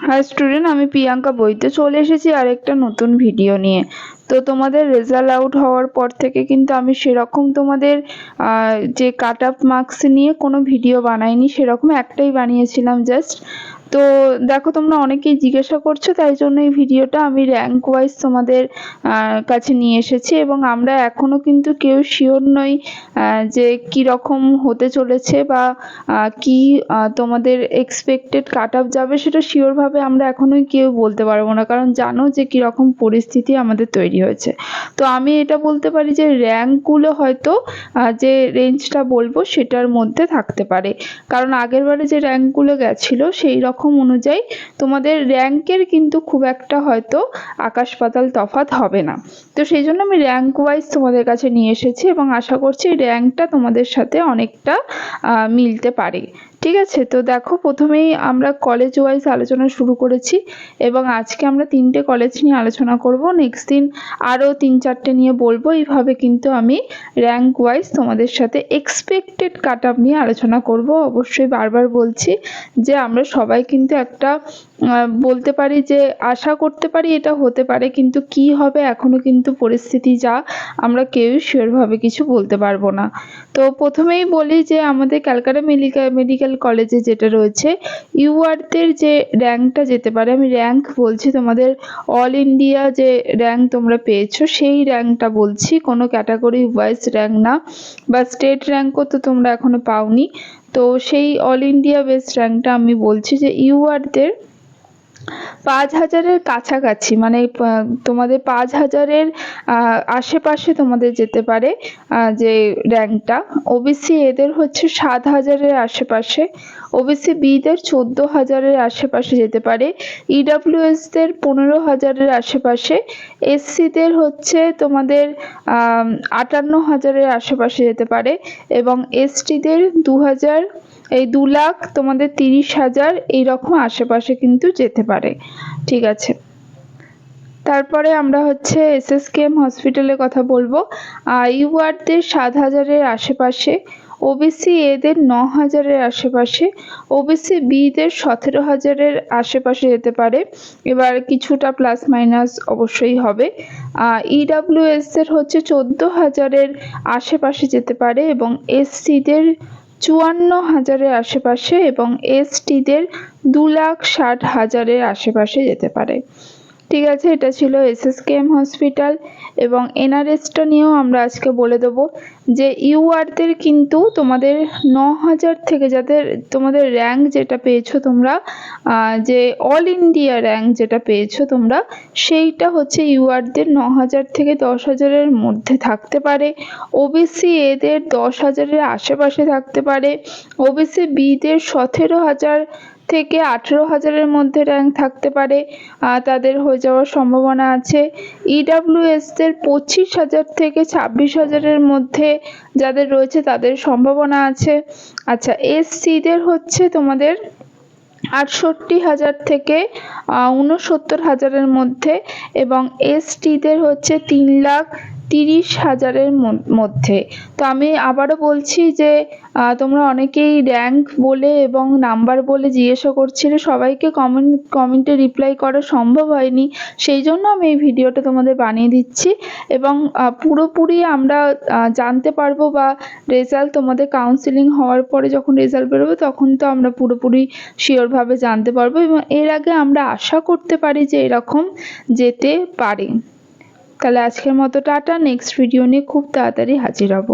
High student, আমি প্রিয়াঙ্কা বইতে চলে এসেছি আরেকটা নতুন ভিডিও নিয়ে। তো তোমাদের রেজাল্ট আউট হওয়ার পর থেকে কিন্তু আমি সেরকম তোমাদের যে কাট অফ মার্কস নিয়ে কোনো ভিডিও বানাইনি, সেরকম একটাই বানিয়েছিলাম জাস্ট। তো দেখো, তোমরা অনেকেই জিজ্ঞাসা করছো, তাই জন্য এই ভিডিওটা আমি র্যাঙ্ক ওয়াইজ তোমাদের কাছে নিয়ে এসেছি। এবং আমরা এখনো কিন্তু কেউ শিওর নই যে কি রকম হতে চলেছে বা কি তোমাদের এক্সপেক্টেড কাট অফ যাবে, সেটা শিওর ভাবে আমরা এখনোই কেউ বলতে পারবো না, কারণ জানো যে কি রকম পরিস্থিতি আমাদের তৈরি হয়েছে। তো আমি এটা বলতে পারি যে র্যাঙ্কগুলো হয়তো যে রেঞ্জটা বলবো সেটার মধ্যে থাকতে পারে, কারণ আগের বারে যে র্যাঙ্কগুলো গেছিলো সেই রকম অনুযায়ী তোমাদের র্যাঙ্কের কিন্তু খুব একটা হয়তো আকাশ পাতাল তফাৎ হবে না। তো সেই জন্য আমি র্যাঙ্ক ওয়াইজ তোমাদের কাছে নিয়ে এসেছি এবং আশা করছি র্যাঙ্কটা তোমাদের সাথে অনেকটা মিলতে পারে। ঠিক আছে, তো দেখো, প্রথমেই আমরা কলেজ ওয়াইজ আলোচনা শুরু করেছি এবং আজকে আমরা 3টে কলেজ নিয়ে আলোচনা করব, নেক্সট দিন আরও 3-4টে নিয়ে বলবো। এইভাবে কিন্তু আমি র্যাঙ্ক ওয়াইজ তোমাদের সাথে এক্সপেক্টেড কাট অফ নিয়ে আলোচনা করব। অবশ্যই বারবার বলছি যে আমরা সবাই কিন্তু একটা বলতে পারি যে আশা করতে পারি এটা হতে পারে, কিন্তু কি হবে এখনো কিন্তু পরিস্থিতি যা, আমরা কেউই শিওরভাবে কিছু বলতে পারবো না। তো প্রথমেই বলি যে আমাদের ক্যালকাটা মেডিকেল কলেজে যেটা রয়েছে, ইউআরদের যে র্যাঙ্কটা যেতে পারে, আমি র্যাঙ্ক বলছি, তোমাদের অল ইন্ডিয়া যে র্যাঙ্ক তোমরা পেয়েছো সেই র্যাঙ্কটা বলছি, কোনো ক্যাটাগরি ওয়াইজ র্যাঙ্ক না, বা স্টেট র্যাঙ্কও তো তোমরা এখনো পাওনি। তো সেই অল ইন্ডিয়া বেস্ট র্যাঙ্কটা আমি বলছি যে ইউআরদের 5000-এর কাছাকাছি, মানে তোমাদের 5000-এর আশেপাশে তোমাদের যেতে পারে যে র্যাঙ্কটা। ওবিসি এদের হচ্ছে 7000-এর আশেপাশে, ওবিসি বিদের 14000-এর আশেপাশে যেতে পারে, ইডাব্লিউএসদের 15000-এর আশেপাশে, এসসিদের হচ্ছে তোমাদের 58000-এর আশেপাশে যেতে পারে, এবং এসটিদের 2000, এই 2 লাখ তোমাদের 30,000 এইরকম আশেপাশে কিন্তু যেতে পারে। ঠিক আছে, তারপরে আমরা হচ্ছে এসএসকেএম হসপিটালের কথা বলবো। ইউআরদের 7000-এর আশেপাশে, ওবিসি এদের 9000-এর আশেপাশে, ওবিসি বিদের 17000-এর আশেপাশে যেতে পারে, এবার কিছুটা প্লাস মাইনাস অবশ্যই হবে। ইডাব্লিউএসদের হচ্ছে 14000-এর আশেপাশে যেতে পারে, এবং এসসিদের 54,000-এর আশেপাশে, এবং এসটিদের 2,60,000-এর আশেপাশে যেতে পারে। ঠিক আছে, এটা ছিল এসএসকেএম হসপিটাল। এবং এনআরএসটা নিয়েও আমরা আজকে বলে দেবো যে ইউআরদের কিন্তু তোমাদের 9000 থেকে, যাদের তোমাদের র্যাঙ্ক যেটা পেয়েছো তোমরা, যে অল ইন্ডিয়া র্যাঙ্ক যেটা পেয়েছো তোমরা, সেইটা হচ্ছে ইউআরদের 9000 থেকে 10,000-এর মধ্যে থাকতে পারে, ওবিসি এদের 10,000-এর আশেপাশে থাকতে পারে, ওবিসি বিদের 17,000 থেকে 18,000-এর মধ্যে র্যাঙ্ক থাকতে পারে, তাদের হয়ে যাওয়ার সম্ভাবনা আছে। ইডাব্লিউএসদের 25,000 থেকে 26,000-এর মধ্যে যাদের রয়েছে তাদের সম্ভাবনা আছে। আচ্ছা, এসসিদের হচ্ছে তোমাদের 68,000 থেকে 69,000-এর মধ্যে, এবং এসটিদের হচ্ছে 3,30,000-এর মধ্যে। তো আমি আবারও বলছি যে তোমরা অনেকেই র্যাঙ্ক বলে এবং নাম্বার বলে জিজ্ঞাসা করছিলে, সবাইকে কমেন্টে রিপ্লাই করা সম্ভব হয়নি, সেই জন্য আমি এই ভিডিওটা তোমাদের বানিয়ে দিচ্ছি। এবং পুরোপুরি আমরা জানতে পারবো, বা রেজাল্ট তোমাদের কাউন্সিলিং হওয়ার পরে যখন রেজাল্ট বেরোবে তখন তো আমরা পুরোপুরি শিওরভাবে জানতে পারবো, এবং এর আগে আমরা আশা করতে পারি যে এরকম যেতে পারে। তাহলে আজকের মতো টাটা, নেক্সট ভিডিও নিয়ে খুব তাড়াতাড়ি হাজির হব।